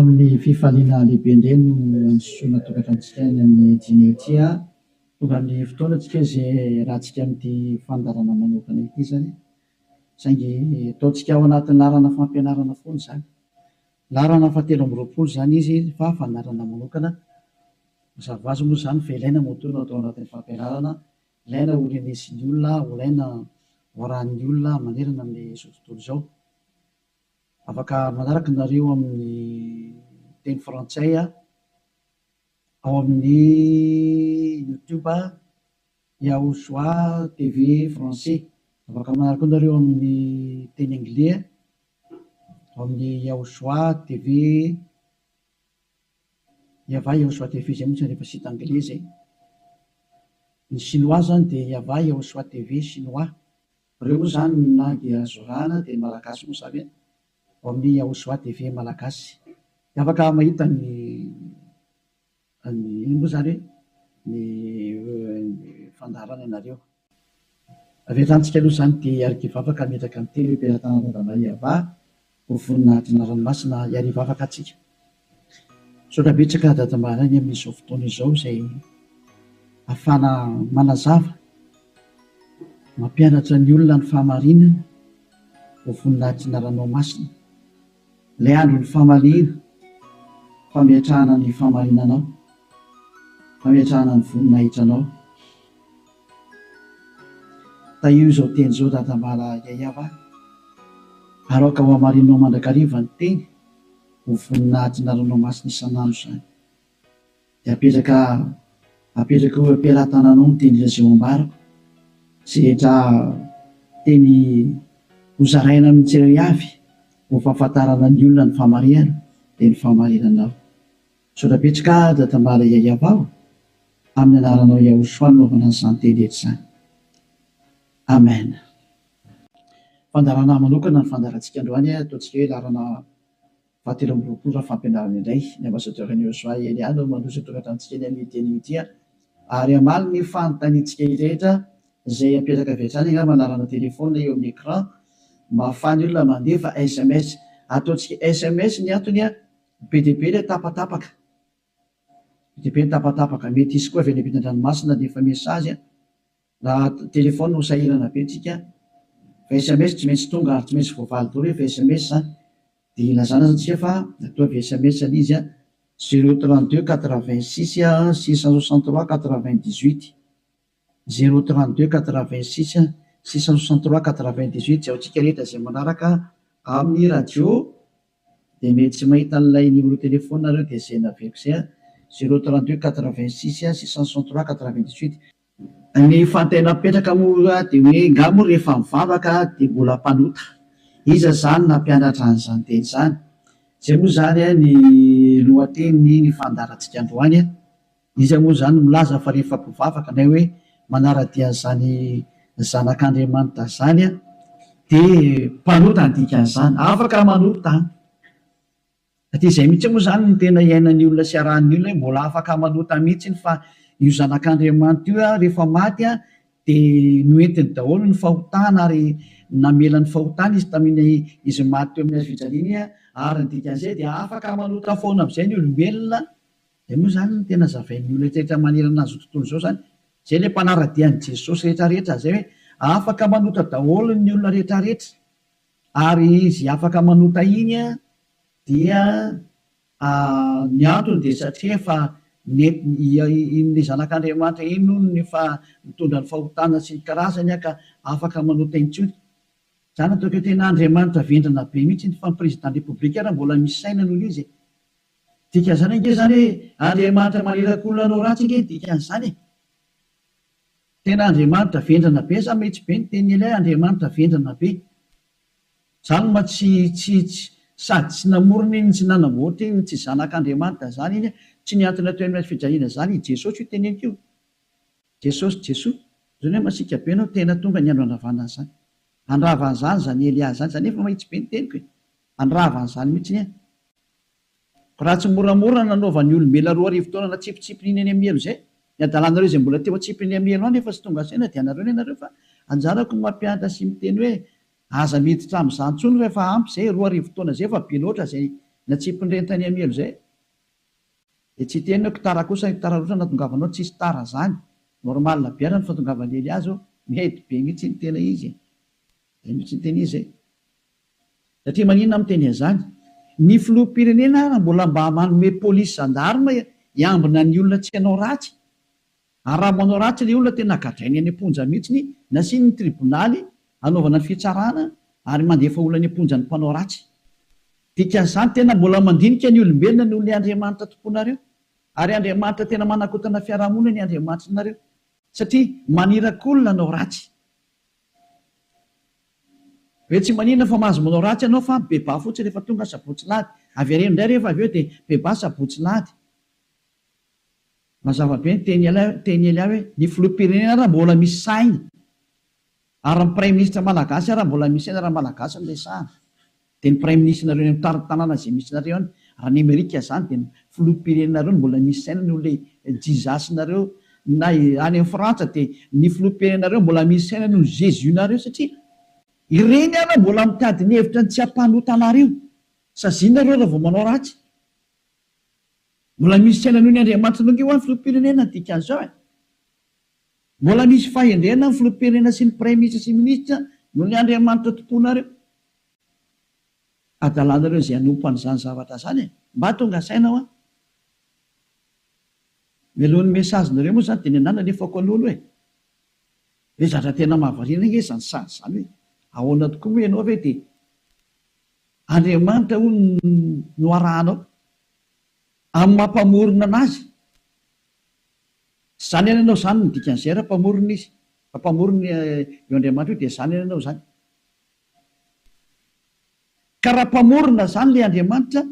amin'ny fifaliana lehibe indray no ansosoana tokatantsika ny amin'ny diniotia tonga amin'ny fotoanantsika izay rahantsika amin'ity fandarana manokana ity zany saingy ataontsika ao anatin'ny larana fampianarana foana zany larana fahatelo amby roapolo zany izy fa fandarana manokana mazava azy moa zany fa ilaina motorina atao anatin'ny fampianarana ilaina ho renesin'ny olona ilaina hoarahan'ny olona manerana amin'izao tontolo izao afaka manaraka nareo amin'ny teny frantsay ao amin'ny youtube Yaoshua TV français afaka manaraka nareo amin'ny teny anglais ao amin'ny Yaoshua TV Yava Yaoshua TV zay mihitsy rehefa sita anglais zay ny chinois zany dia Yava Yaoshua TV chinois reo moa zany ny langy azorana dia malagasy moa samy ao amin'ny Yaoshua TV malagasy afaka mahita ny ino moa zany ny fandarana ianareo avetantsika aloha zany dia arikiva afaka metraka amin'ny teny hoe mpiara-tanana Dadalahy Yava ho voninahitry ny ranomasina iariva afaka atsika saotra betsaka dadamalay ny amin'izao fotoana izao izay ahafana manazava mampianatra ny olona ny fahamarinana ho voninahitry ny ranomasina ilay andro ny fahamaliana fametrahana ny fahamarinanao fametrahana ny voninahitranao taio izao teny izao dadamala Yava aroka ho hamarinanao mandrakariva ny teny ho voninahitry ny ranomasina isan'andro zany dia apetraka ho ampiara-tananao ny teny lazao ambarako sy rehetra teny hozaraina amin'ny tsirairay avy ho fahafantarana ny olona ny fahamarinana dia ny fahamarinanao saotra betsaka dadambala Yava aho amin'ny anaranao Yaoshua naovana izany teny rehetra izany amen. Fandarana manokana ny fandarantsika androany ataontsika hoe larana fahatelo amby roapolo raha fampianarana indray ny ambasadorany Yaoshua Eliana mandroso tokatantsika ny amin'ny teny ity ary amaly ny fanontaniantsika rehetra izay apetraka avy hatrany angamba manarana telefona eo amin'ny écran mba ahafahany olona mandefa SMS ataontsika SMS ny antony be dia be ilay tapatapaka be dia be ny tapatapaka mety isy koa avy any ampitan-dranomasina dia efa mesazy raha telefona ho sahirana be tsika fa SMS tsy maintsy tonga ary tsy maintsy voavaly daholo rehefa SMS zany dia ilazana zatsika fa atao avy SMS ny izy 032 86 663 98 032 86 663 98 zay aotsika rehetra izay manaraka amin'ny radio dia mety tsy mahita n'ilay numéro telefona nareo dia zay naveriko zay 032 86 663 98 ny fantaina mipetraka moa dia hoe ngamo rehefa mivavaka dia mbola mpanota iza zany nampianatra an'izany teny izany zay moa zany ny lohateny ny fandarantsika androany izy moa zany milaza fa rehefa mpivavaka na hoe manaradia zany zanak'Andriamanitra zany dia mpanota ny dikan'izany afaka manota satria izay mihitsy moa zany ny tena iainan'ny olona sy arahan'ny olona mbola afaka manota mihitsy fa io zanak'Andriamanitra io rehefa maty dia noentiny daholo ny fahotana ary namela ny fahotana izy tamin'ny izy maty teo amin'ny hazofijaliana ary ny dikan'izay dia afaka manota foana amin'izay ny olombelona dia moa zany ny tena zavain'ny olona rehetra manerana azy tontolo izao zany zay ilay mpanaradian'i Jesosy rehetrarehetra zay hoe afaka manota daholo ny olona rehetrarehetra ary izy afaka manota iny dia ny antony dia satria efa in'ilay zanak'Andriamanitra iny no ny fa mitondra ny fahotana sy ny karazany ka afaka manota intsony zany ataoko hoe tena Andriamanitra vendrana be mihitsy ny fampirezidan repoblika raha mbola misy saina noho izy dikan'izany ange zany hoe Andriamanitra manerak'olona anao ratsy ange dikan'izany tena Andriamanitra vendrana be sa metsy be ny teny ilay Andriamanitra vendrana be zany ma tsy sady tsy namorona iny tsy nanamboatra iny tsy zanak'Andriamanitra zany iny tsy niantona teo amin'ny fijaliana zany Jesosy io teneniko io Jesosy zany hoe masika be anao tena tonga ny andro andravana zany andravan'izany zany Elia zany zany efa mahitsy be ny teniko andravan'izany mihitsy raha tsy moramora nanaovan'ny olombelona roa arivo taona na tsipitsipinyny any amielo zay ny adalanareo izay mbola teo atsipiny amielo any efa tsy tonga saina dia anareo ny anareo fa anjarako mampianatra sy miteny hoe aza miditra amin'izany intsony rehefa ampy zay 2 arivo taona zay fa be loatra zay na tsy mpindrentany amelo zay de tsy teny hoe tara kosa tara roatra natongavanao tsisy tara zany normal biana ny fatongavany Eliazy mety be mihitsy ny tena izy mihitsy ny tena izy satria maninona miteny an'izany ny filoham-pirenena raha mbola mba manome polisy gendarme hiambina ny olona tsy hanao ratsy ary raha manao ratsy le olona tena gadrainy any am-ponja mihitsy nasiny ny tribonaly anaovana ny fitsarana ary mandefa olona any am-ponja ny mpanao ratsy dikan'izany tena mbola mandinika ny olombelona noho ny Andriamanitra tomponareo ary Andriamanitra tena manakotana fiarahamonina ny Andriamanitra nareo satria manirakolona anao ratsy hoe tsy manina fa mahazo manao ratsy ianao fa beba fotsiny rehefa tonga sabotsy lahady avy areno indray rehefa avy eo dia beba sabotsy lahady mazava be ny teny Elia hoe ny filoham-pirenena raha mbola misy saina ary ny prime ministre malagasy raha mbola misy saina raha malagasy no resahana dia ny prime ministre nareo ny tanàna izay misy nareo any raha ny Amerika zany dia ny filoham-pirenenareo no mbola misy saina no le jizasinareo na any amin'ny Frantsa dia ny filoham-pirenenareo mbola misy saina no Jésus nareo satria ireny ana mbola mitady ny hevitra ny tsy hampanotanareo sazinareo raha vao manao ratsy mbola misy saina noho ny Andriamanitra nonge ho any filoham-pirenena dikan'izao mbola misy fahendrena ny filoham-pirenena sy ny prime ministre sy ministra noho ny Andriamanitra tomponareo adalanareo izay hanompo an'izany zavatra zany mba tonga sainao mialohan'ny mesazinareo moa zany dia ny anana nefako an'olo hoe zatra tena mahavariana nge zany sady zany hoe ahoana tokoa moa ianao ve dia Andriamanitra ho no arahanao amin'ny mampamorona anazy zany any ianao zany ny dikan'izay raha mpamorona izy mpamorona eo Andriamanitra io dia zany any ianao zany ka raha mpamorona zany le Andriamanitra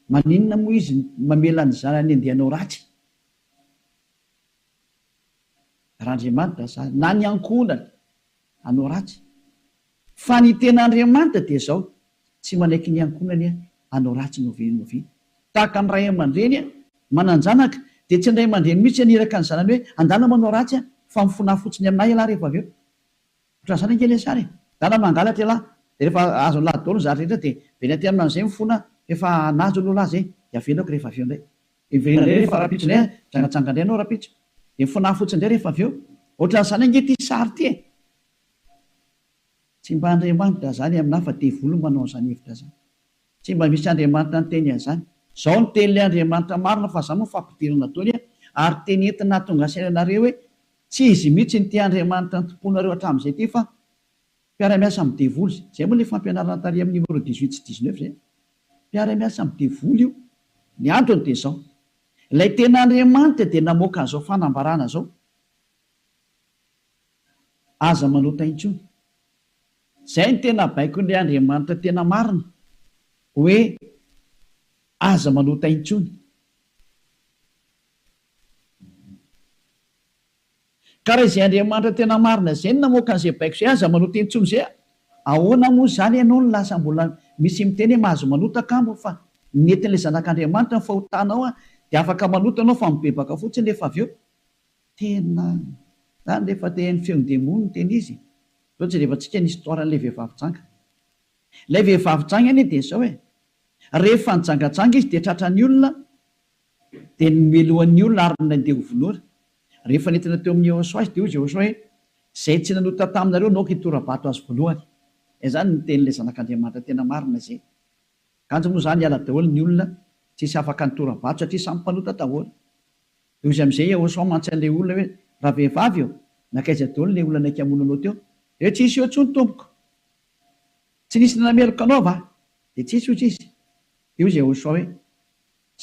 maninona moa izy mamela ny zanany andehanao ratsy raha Andriamanitra zany na ny ankonany anao ratsy fa ny tena Andriamanitra dia zao tsy manaiky ny ankonany anao ratsy novi tahaka ny ray aman-dreny mananjanaka dia tsy ndray aman-dreny mihitsy aniraka ny zanany hoe andana manao ratsy fa mifona fotsiny aminay ialahy rehefa avy eo ohatran' izany ankely sary dana mangalatra ialahy dia rehefa azo ny lahy daholo ny zatra rehetra dia veny aty amin'izay mifona efa nazo aloha lahy zay dia avelako rehefa avy eo indray iverina indray rehefa rapitso indray jangatsanga indray anao rapitso dia mifona fotsiny indray rehefa avy eo ohatran'izany ange ty sary ty tsy mba Andriamanitra zany amina fa devolo manao an'izany hevitra zany tsy mba misy Andriamanitra ny teny an'izany zao ny teny le Andriamanitra marina fa za moa fampidirana taony ary teny entina tonga sainanareo hoe tsy izy mihitsy ny ty Andriamanitra ny tomponareo hatramin'izay ty fa mpiara-miasa amin'ny devolo zay moa le fampianarana tary amin'ny numéro 18 sy 19 zay mpiara-miasa amin'ny devolo io ny antony dia zao ilay tena Andriamanitra dia namoaka an'izao fanambarana zao aza manota intsony zay ny tena baiko ny Andriamanitra tena marina hoe aza manota intsony ka raha izay Andriamanitra tena marina zay ny namoaka an'izay baiko zay aza manota intsony zay ahoana moa zany ianao ny lasa mbola misy miteny hoe mahazo manota kambo fa nentin'ilay zanak'Andriamanitra ny fahotanao dia afaka manota anao fa mibebaka fotsiny rehefa avy eo tena zany rehefa tehany feon'ny demony ny teny izy ohatsy rehefa tsika ny histoiran'ilay vehivavy janga ilay vehivavy janga any dia zao rehefa nijangatsanga izy dia tratra ny olona dia nomelohan'ny olona ary nandeha hovonora rehefa nentina teo amin'ny Jehosoa izy dia hoy Jehosoa hoe zay tsy nanota taminareo naoko hitorabato azy voalohany zany ny tenyilay zanak'Andriamanitra tena marina zay kanjo moa zany hiala daholo ny olona tsisy afaka nitorabato satria samy mpanota daholo dia izy amin'izay Jehosoa mantsy an'ilay olona hoe raha vehivavy eo nakaiza daholo ilay olona naiky hamonanao teo dia hoe tsisy eo intsony tompoko tsy nisy nanameloko anao va dia tsisy io tsisy dia hoy Jehosoa hoe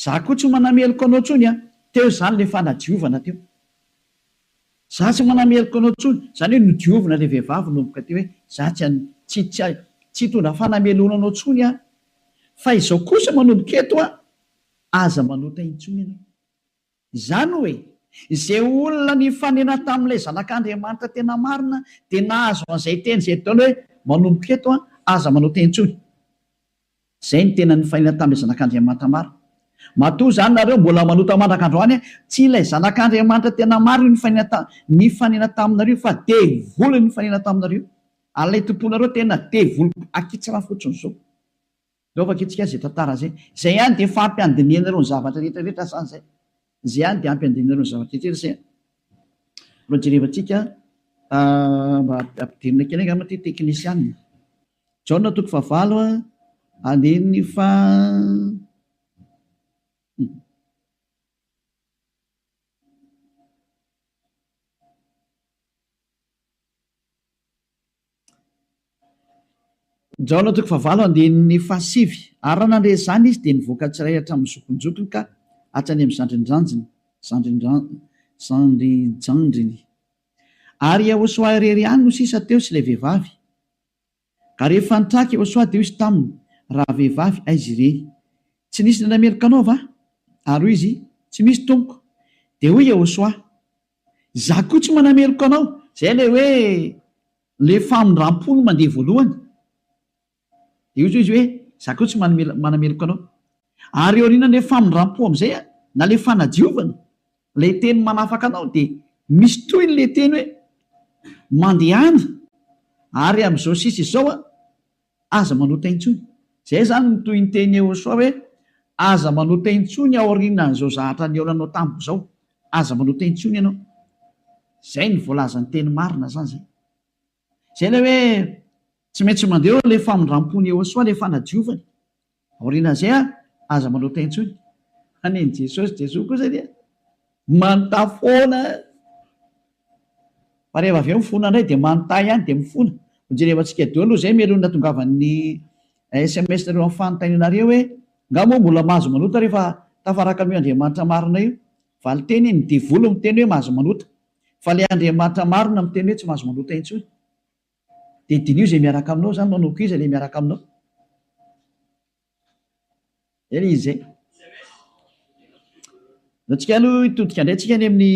za koa tsy manameloko anao tsony teo zany le fanadiovana teo za tsy manameloko anao tsony zany hoe nodiovina le vehivavy nomboka teo hoe za tsy hitondra fanamelona anao tsony fa izao kosa manomboka eto aza manota intsony ianao izany hoe izay olona ny fanena tamin'ilay zanak'Andriamanitra tena marina dia nahazo an'izay teny izay taona hoe manomboka eto aza manota intsony zay ny tena ny fanena tamin'ilay zanak'Andriamanitra marina matoa zany nareo mbola manota mandrak'androany tsy ilay zanak'Andriamanitra tena marina ny fanena taminareo fa devolo ny fanena taminareo alay tomponareo tena devolo akitsira fotsiny zao Laovaka itsika zay tantara zay. Zay ihany dia fampiandiniana ireo ny zavatra rehetrarehetra san'izay. Zay ihany dia ampiandiniana ireo ny zavatra rehetrarehetra zay. Aloha jerevantsika mba ampidirina kely angamba ty teknisianina. Jaona 9 andininy fa Jaona 9 andininy fa 7 ary raha nandre zany izy dia nivoaka tsiray hatramin'ny zokonjokony ka hatrany amin'ny zandrinjandriny ary Yahosoa irery ihany no sisa teo sy ilay vehivavy ka rehefa nitraka Yahosoa dia izy taminy raha vehivavy aizy ireny tsy nisy nanameloka anao va ary hoy izy tsy misy tompoko dia hoy Yahosoa za koa tsy manameloka anao zay le hoe le famindram-pony mandeha voalohany dia izy hoe za koa tsy manameloka anao ary eo rinany le famindram-po amin'izay na le fanadiovana le teny manafaka anao dia misy toy le teny hoe mandehana ary amin'izao sisa izao aza manota intsony zay zany notoy ny teny Yahosoa hoe aza manota intsony ao aorianan'izao zahatra ny eolanao tamiko zao aza manota intsony ianao zay ny voalazany teny marina zany zay le hoe tsy maintsy mandeha le famindram-pony Yahosoa le fanadiovany aorianan'izay aza manota intsony aneny Jesosy kosa dia manontà foana fa rehefa avy eo mifona indray dia manontà ihany dia mifona jerevantsika deo aloha zay melony natongavany SMS nareo amin'ny fanontanianareo hoe nga moa mbola mahazo manota rehefa tafaraka amin'io Andriamanitra marina io fa ny teny ny divolo miteny hoe mahazo manota fa le Andriamanitra marina miteny hoe tsy mahazo manota intsony dia dinio zay miaraka aminao zany manao koiza le miaraka aminao eny izy zay antsika aloha hitodika indray tsika any amin'ny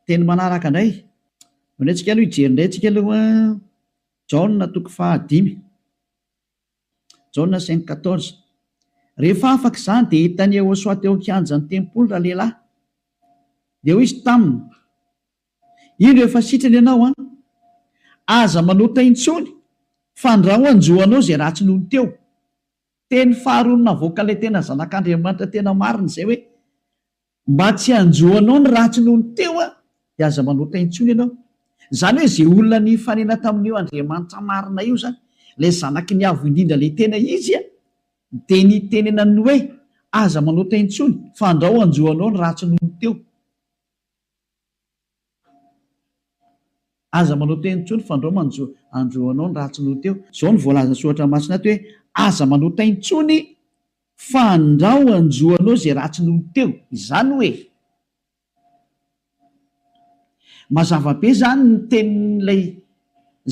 teny manaraka indray indray tsika aloha hijery indray tsika aloha Jaona 5 Jaona 5:14 rehefa afaka izany dia hitany Yahosoa teo an-kianjan'ny tempolo raha lehilahy dia hoy izy taminy ino efa sitrany ianao aza manota intsony fa andraho anjoanao zay ratsy nohony teo teny faharoa navoaka ilay tena zanak'Andriamanitra tena marina izay hoe mba tsy anjoanao ny ratsy nohony teo dia aza manota intsony ianao zany hoe zay olona ny fanena tamin'io Andriamanitra marina io zany ilay zanaky ny avo indrindra ilay tena izy dia ny tenenany hoe aza manota intsony fa andraho anjoanao ny ratsy nohony teo aza manota intsony fa andraho anjoanao ny ratsy nohony teo zao ny voalazana soratra masina ato hoe aza manota intsony fa andraho anjoanao zay ratsy nohony teo izany hoe mazava be zany ny tenin'ilay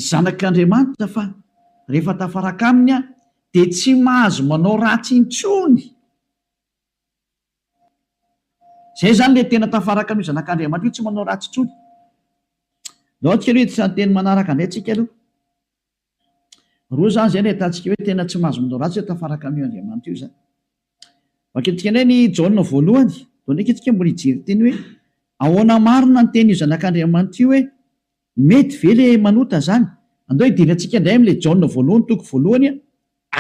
zanak'Andriamanitra fa rehefa tafaraka aminy dia tsy mahazo manao ratsy intsony zay zany le tena tafaraka amin'io zanak'Andriamanitra io tsy manao ratsy intsony dao tsika aloha itsan'ny teny manaraka indray tsika aloha roa zany zay ny ahitantsika hoe tena tsy mahazo manao ratsy hoe tafaraka amin'io Andriamanitra io zany vakentsika indray ny Jaona 1 dao ndraiky itsika mbola hijery teny hoe ahoana marina ny teny io zanak'Andriamanitra io hoe mety ve le manota zany andao hidirantsika indray amin'ilay Jaona 1:1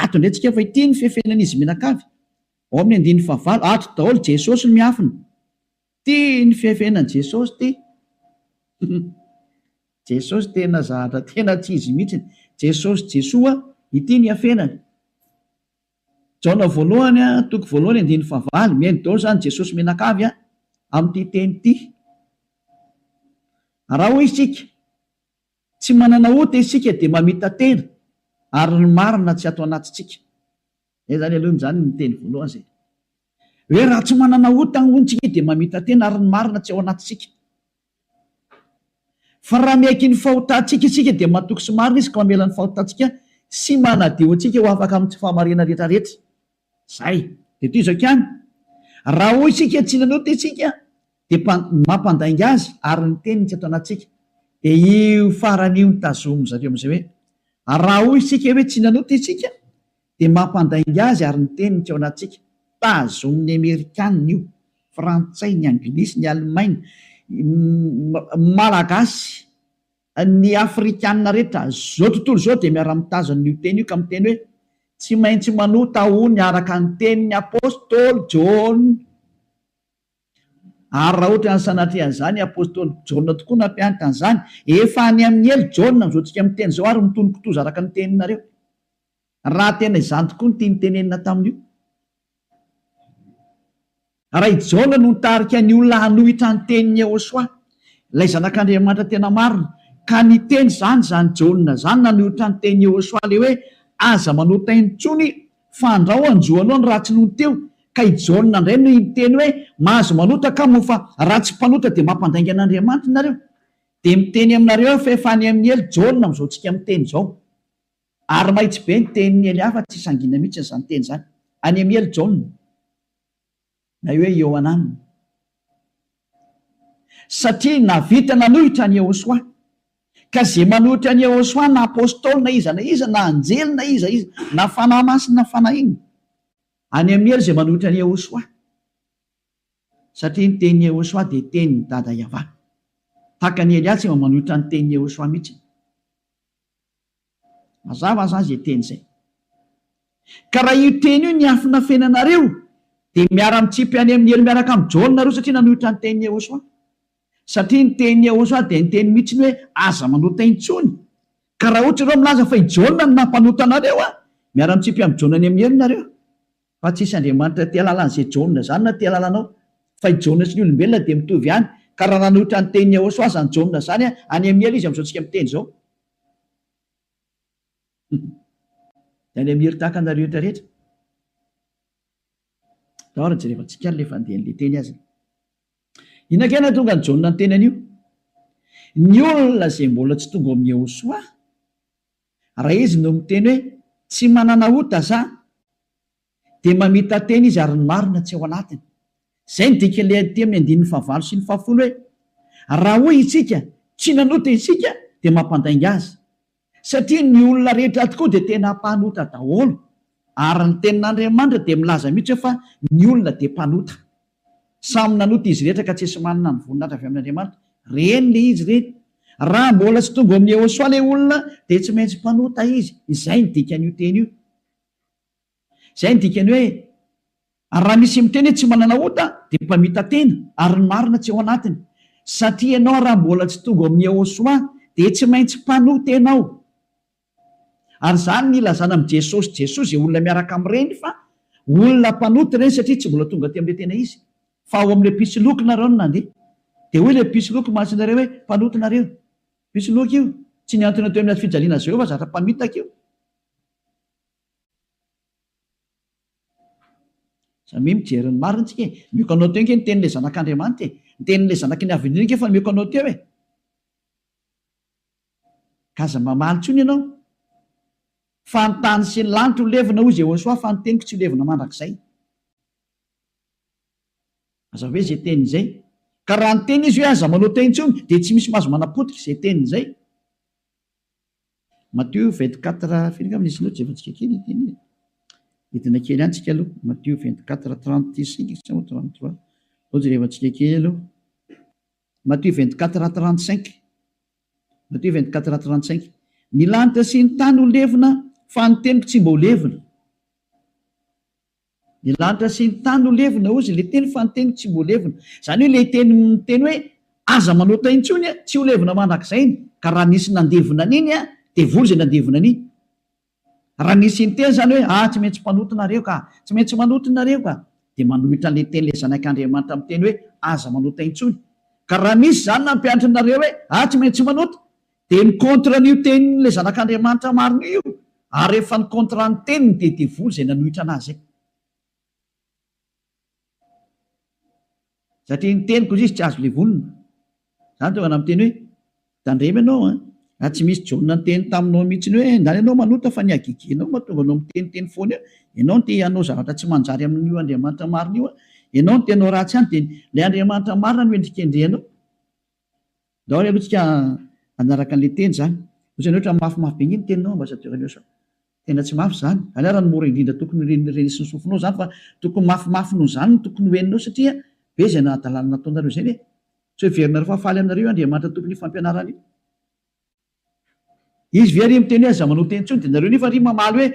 ato indray tsika fa ity ny fefenan'izy menakavy ao amin'ny 9 ato daholo Jesosy no miafina ty ny fefenan Jesosy ty Jesosy tena zahatra tena tsy izy mihitsiny Jesosy Jesoa ity ny afenany Jaona 1:1 mihaino daholo zany Jesosy menakavy amin'ity teny ity raha hoy isika tsy manana ota isika dia mamita tena ary ny marina tsy ato anatintsika zay zany aloha zany ny teny voalohany zay hoe raha tsy manana ota ontsika dia mamita tena ary ny marina tsy ao anatintsika fa raha miaiky ny fahotantsika isika dia matoky sy marina izy ka mamela ny fahotantsika sy manadio antsika ho afaka amin'ny tsy fahamarina rehetrarehetra zay dia toy izao kany raha hoy isika tsy nanota isika dia mampandainga azy ary ny teniny tsy ato anatsika dia io faran'io nitazomy zareo amin'izay hoe raha hoy isika hoe tsy nanota isika dia mampandainga azy ary ny teniny tsy ao anatsika tazomin'ny Amerikanina io frantsay ny anglisy ny alemaina malagasy ny afrikanina rehetra zao tontolo zao dia miara-mitazana io teny io ka miteny hoe tsy maintsy manota hony araka ny tenin'ny apôstôly John. Ary raha ohatra ny sanatrehan'izany apôstôly John tokoa nampianatra an'izany, efa any amin'ny elo John amin'izao tsika miteny zao ary mitonokitoza araka ny teninareo. Raha tena izany tokoa ny tia nitenenina tamin'io. Raha i John no nitarika ny olona hanohitra ny tenin'ny Yehosoa, ilay zanak'Andriamanitra tena marina, ka ny teny zany John zany nanohitra ny tenin'ny Yehosoa le hoe aza manota intsony fandrao anjoanao ny ratsy noho teo. Ka i John indray no miteny hoe mahazo manota ka moa fa raha tsy mpanota dia mampandainga an'Andriamanitra nareo. Dia miteny aminareo fa efa any amin'ny elo John amin'izao tsika miteny izao. Ary mahitsy be ny tenin'ny ely hafa tsy sangina mihitsy izany teny izany. Any amin'ny elo John na hoe Ioanana. Satria navita nanohitra ny Yehosoa, ka zay manohitra ny Yehosoa na apôstôly na iza na anjely na iza na fanahy masina na fanahy iny, any amin'ny elo zay manohitra ny Yehosoa. Satria ny tenin'ny Yehosoa dia tenin'ny dada Yahova. Tahaka ny Elias efa manohitra ny tenin'ny Yehosoa mihitsy. Mazava zany izay teny izay. Ka raha io teny io ny afina fenanareo dia miara-mitsipy any amin'ny elo miaraka amin'ny John nareo satria nanohitra ny tenin'ny Yehosoa. Satria ny tenin'ny Yehosoa dia ny teny mihitsy hoe aza manota intsony. Ka raha ohatra ireo milaza fa i John no nampanota anareo, miara-mitsipy amin'ny John any amin'ny elo nareo. Fa tsisy Andriamanitra tia lalan'izay John zany na tia lalanao. Fa i John sy ny olombelona dia mitovy ihany. Ka raha nanohitra ny tenin'ny Yehosoa zany John zany, any amin'ny elo izy amin'izao tsika miteny izao. Dia any amin'ny elo tahaka anareo rehetra rehetra. Dahora jerevantsika le fandehan'ilay teny azy. Inona tonga ny John ny teny an'io? Ny olona izay mbola tsy tonga amin'ny Yehosoa, raha izy no miteny hoe tsy manana ota za, dia mamita teny izy ary ny marina tsy ao anatiny. Izay ny dikan'ilay aty amin'ny 9:9 sy 10 hoe raha hoy isika tsy nanota isika dia mampandainga azy. Satria ny olona rehetra tokoa dia tena mpanota daholo. Ary ny tenin'Andriamanitra dia milaza mihitsy fa ny olona dia mpanota. Samy nanota izy rehetra ka tsy esy manana ny voninahitra avy amin'Andriamanitra. Reny le izy reny. Raha mbola tsy tonga amin'ny Yehosoa ilay olona dia tsy maintsy mpanota izy. Izay ny dikan'io teny io. Izay ny dikany hoe raha misy miteny hoe tsy manana ota dia mpamita tena ary ny marina tsy ao anatiny. Satria ianao raha mbola tsy tonga amin'ny Yehosoa dia tsy maintsy mpanota ianao. Ary zany ny ilazana amin'ny Jesosy dia olona miaraka amin'ireny fa olona mpanota ireny satria tsy mbola tonga aty amin'ilay tena izy. Fa ao amin'ilay pisoloky nareo no nandeha. Dia hoy ilay pisoloky mahatsinareo hoe mpanota nareo. Pisoloky io tsy niantona teo amin'ny fijaliana zao fa zatra mpamitaka io. Samy mijery ny marina tsika. Mioka anao teo ny tenin'ilay zanak'Andriamanitra. Ny tenin'ilay zanaky ny avindrina fa mioka anao teo e. Kaza mamaly tsony ianao. Fa ny tany sy ny lanitra ho levina hoy Jehosoa fa ny teniko tsy levina mandrakizay. Aza hoe izay teny izay. Ka raha ny teny izy hoe aza manota intsony dia tsy misy mahazo manapotika izay teny izay. Matthieu 24 firy angamba nisy loatra jevantsika kely teny. Hitina kely ihany tsika aloha. Matthieu 24:35 sa 33. Ohatsy revantsika kely aloha. Matthieu 24:35. Matthieu 24:35. Ny lanitra sy ny tany ho levina fa ny teniko tsy mba ho levina. Ny lanitra sy ny tany ho levina ozy ilay teny fa ny teniko tsy mba ho levina. Izany hoe ilay teny hoe aza manota intsony tsy ho levina mandrakizay. Ka raha nisy nandevina an'iny dia vory izay nandevina an'iny. Raha nisy ny teny zany hoe tsy maintsy mpanota nareo ka, tsy maintsy manota nareo ka, dia manohitra an'ilay teny ilay zanak'Andriamanitra amin'ny teny hoe aza manota intsony. Ka raha misy zany nampianatra nareo hoe tsy maintsy manota, dia ny kontra n'io tenin'ilay zanak'Andriamanitra marina io. Ary rehefa ny kontra ny teniny dia devoly izay nanohitra anazy. Satria ny teniko izy tsy azo levonina. Zany tonga namiteny hoe tandremy ianao tsy misy John ny teny taminao mihitsy hoe ndany ianao manota fa ny agigenao mahatonga anao miteniteny foana eo. Ianao no te hanao zavatra tsy manjary amin'io Andriamanitra marina io. Ianao no te hanao ratsy ihany dia ilay Andriamanitra marina no endrikendrehanao. Daholo aloha tsika anaraka an'ilay teny zany. Ohatrany ohatra mafimafy be ny teninao ambassadeur. Tena tsy mafy zany. Any raha ny mora indrindra tokony renisy ny sofinao zany fa tokony mafimafy noho zany no tokony hoeninao satria be izay nahadalana nataonareo izay ve. Tsy hoe heverinareo fa faly aminareo Andriamanitra tokony fampianarana io. izy very miteny hoe aza manota intsony de nareo nefa ry mamaly hoe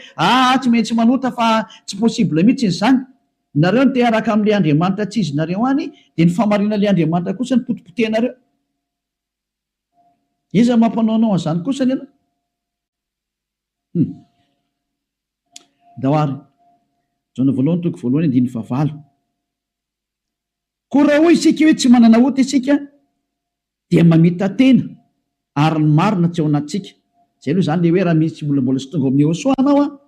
tsy maintsy manota fa tsy possible mihitsy izy zany. Nareo no te araka amin'le Andriamanitra tsy izy nareo any de ny famarina le Andriamanitra kosa ny potipotenareo. Iza mampanaonao an'izany kosa ny ianao? Daoary Jaona voalohany toko voalohany 9:9. Koa raha hoy isika hoe tsy manana ota isika dia mamita tena ary ny marina tsy ao anatsika. Zay aloha zany le hoe raha misy mbola sy tonga ao amin'ny Yehosoa anao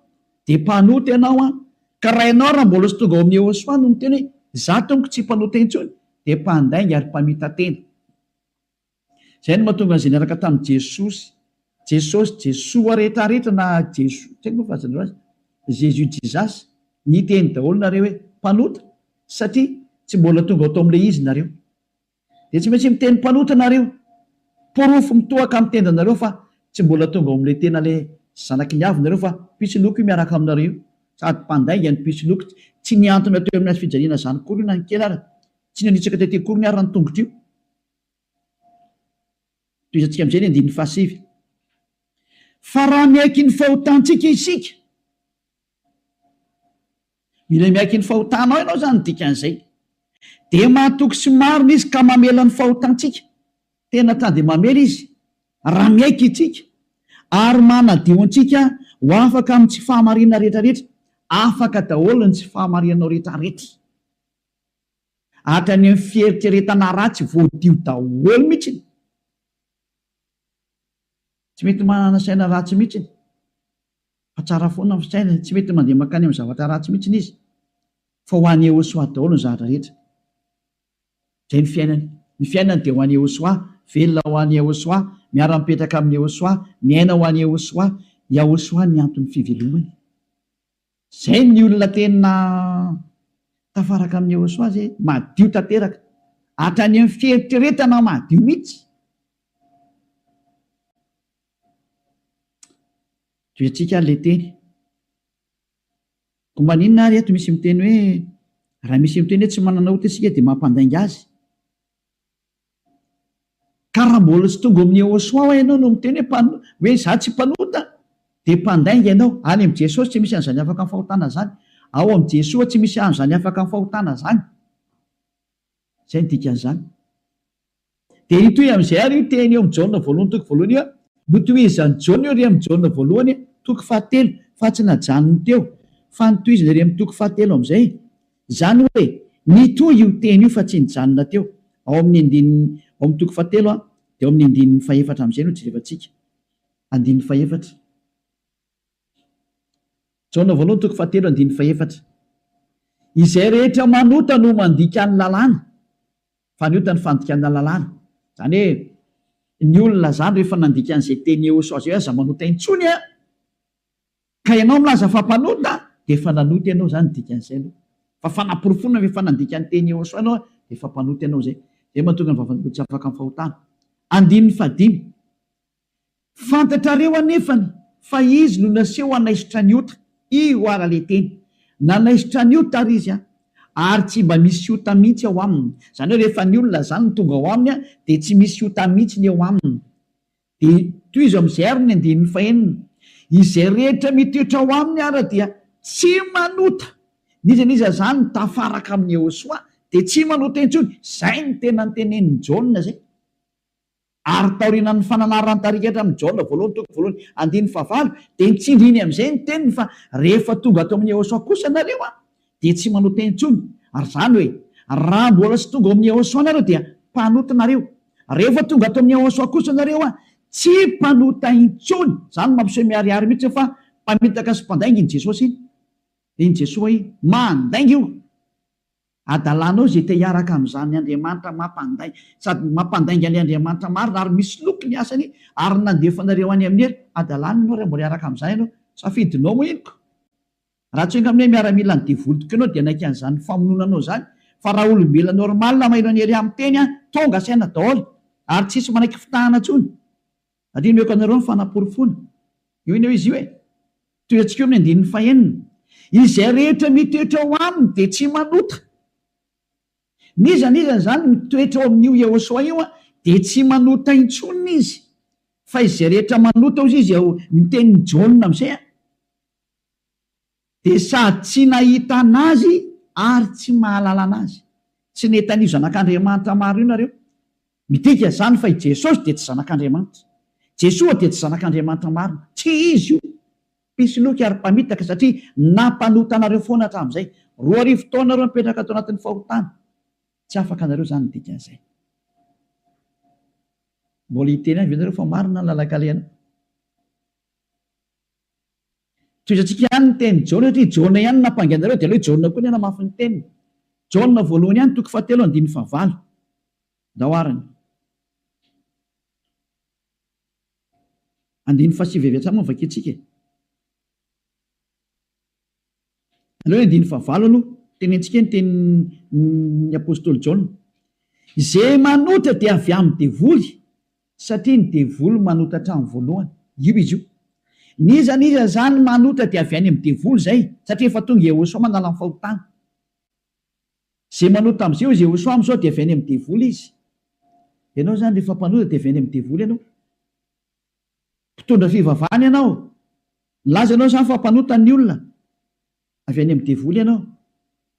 de mpanota ianao ka raha ianao raha mbola sy tonga ao amin'ny Yehosoa no miteny hoe za tonga tsy mpanota intsony de mpandainga ary mpamita tena. Zay no mahatonga an'izay niaraka tamin'i Jesoa rehetrarehetra na Jesoa tsy haiko fazan'ireo azy Jesus ny teny daholo nareo hoe mpanota satria tsy mbola tonga atao amin'ilay izy nareo de tsy maintsy miteny mpanota nareo, porofo mitohaka amin'ny tendanareo fa tsy mbola tonga ao amin'ilay tena le zanaky ny avy nareo fa pisiloko miaraka aminareo sady mpandainga ny pisiloko tsy niantona teo amin'ny azy fijaliana zany kory na ny kely ary tsy nanitsaka tety kory ny ary ny tongotro io. Toy izantsika amin'izay ny 9:7. Fa raha miaiky ny fahotantsika isika, mila miaiky ny fahotanao ianao zany dikan'izay de mahatoky sy marina izy ka mamela ny fahotantsika, tena tade mamela izy raha miaiky itsika ary manadio antsika ho afaka amin'ny tsy fahamarinana rehetrarehetra, afaka daholo ny tsy fahamarinanao rehetrarehetra hatrany amin'ny fieritreretana ratsy voadio daholo mihitsy. Tsy mety manana saina ratsy mihitsy fa tsara foana ny saina, tsy mety mandeha makany amin'ny zavatra ratsy mihitsy izy fa ho an'ny Yehosoa daholo ny zavatra rehetra. Zay ny fiainany dia ho an'ny Yehosoa, velona ho an'ny Yehosoa, miara-mipetraka amin'ny Yehosoa, miaina ho an'ny Yehosoa, Yehosoa ny antony fivelomany. Zay ny olona tena tafaraka amin'ny Yehosoa zay madio tanteraka hatrany amin'ny fieritreretana madio mihitsy. Toetrika le teny ko maninona ary eto misy miteny hoe raha misy miteny hoe tsy manana ota isika dia mampandainga azy. Ka raha mbola sy tonga amin'ny Yehosoa ianao no miteny hoe za tsy mpanota dia mpandainga ianao. Any amin'ny Jesosy tsy misy an'izany afaka amin'ny fahotana zany, ao amin'ny Jesoa tsy misy an'izany afaka amin'ny fahotana zany. Zay ny dikan'izany. Dia itoy amin'izay ary io teny eo amin'ny Jaona voalohany toko voalohany io notohizany Jaona io ry amin'ny Jaona voalohany toko 7 fa tsy najanony teo fa notohizany ry amin'ny toko 7 amin'izay zany hoe nitoy io teny io fa tsy nijanona teo ao amin'ny toko 7 dia ao amin'ny 9:4 amin'izay no jerevantsika 9:4. Jaona voalohany toko 7 9:4. Izay rehetra manota no mandika ny lalàna fa ny ota ny fandikana lalàna. Zany hoe ny olona zany rehefa nandika an'izay teny Yehosoa zay aza manota intsony ka ianao milaza fa mpanota dia efa nanota ianao zany dikan'izay aloha fa fanamporofonina rehefa nandika ny teny Yehosoa ianao dia efa mpanota ianao zay. Zay mahatonga ny vavan'ny tsy afaka amin'ny fahotana. 9:5. Fantatrareo anefany fa izy no naseho hanaisitra ny ota, io ara le teny nanaisitra ny ota ary izy ary tsy mba misy ota mihitsy ao aminy. Zany hoe rehefa ny olona zany no tonga ao aminy dia tsy misy ota mihitsy ny eo aminy. Dia toy izy amin'izay ary ny 9:9. Izay rehetra mitoetra ao aminy ara dia tsy manota. Niza zany tafaraka amin'ny Yehosoa dia tsy manota intsony. Zay ny tena nytenenin'ny Jaona zay. Ary taorian'ny fananarany tarikatra amin'ny Jaona voalohany toko voalohany 9:9 dia nitsindriny amin'izay ny teniny fa rehefa tonga ato amin'ny Yehosoa kosa nareo dia tsy manota intsony. Ary zany hoe raha mbola sy tonga ao amin'ny Yehosoa nareo dia mpanota nareo. Rehefa tonga ato amin'ny Yehosoa kosa nareo tsy mpanota intsony. Zany mampiseho miariary mihitsy fa mpamitaka sy mpandainga iny Jesosy iny. Iny Jesosy mandainga io. Adalanao zay te hiaraka amin'izany Andriamanitra mampandainga sady mampandainga ny Andriamanitra marina ary misy loko ny asany ary nandefanareo any amin'ny hery. Adalana ianao raha mbola hiaraka amin'izany ianao safidinao moa inoko. Raha tsy inga amin'ilay miaramila ny devolotiko ianao dia naika an'izany famononanao zany. Fa raha olombelona normal maheno ny hery amin'ny teny tonga saina daholo ary tsisy manaiky fitahana intsony. Adino meko anareo ny fanaporofona. Io iny izy io toy antsika eo amin'ny 9:9. Izay rehetra mitoetra ao aminy dia tsy manota. Niza zany mitoetra ao amin'io Yehosoa io dia tsy manota intsony izy fa izay rehetra manota ozy izy ao nitenin'ny Jaona amizay de sady tsy nahitana azy ary tsy mahalala anazy. Tsy netan'io zanak'Andriamanitra maro io nareo midika zany fa i Jesosy de tsy zanak'Andriamanitra, Jesoa de tsy zanak'Andriamanitra maro, tsy izy io. Pisoloky ary mpamitaka satria nampanota anareo foana hatramin'izay. 2 taona reo mipetraka atao anatin'ny fahotana, tsy afaka anareo zany ny dikan'izay. Mbola hiteny any venareo fa marina ny lalakaleana. Toizantsika ihany ny teny Jaona satria Jaona ihany nampanganareo de aleo Jaona koa ny namafy ny teniny. Jaona voalohany ihany 7:9 daoarany. 9:7 moa vakitsika. Aleo 9:9 aloha tenentsika ny tenin'ny apôstôly Jaona. Izay manota dia avy amin'ny devoly satria ny devoly manota hatramin'ny voalohany. Io izy io. Niza zany manota dia avy any amin'ny devoly zay satria efa tonga Jehosoa manala ny fahotana. Zay manota am'izay izy Jehosoa am'izao dia avy any amin'ny devoly izy. Ianao zany rehefa mpanota dia avy any amin'ny devoly ianao. Mpitondra fivavahana ianao. Milaza ianao zany fa mpanota ny olona. Avy any amin'ny devoly ianao.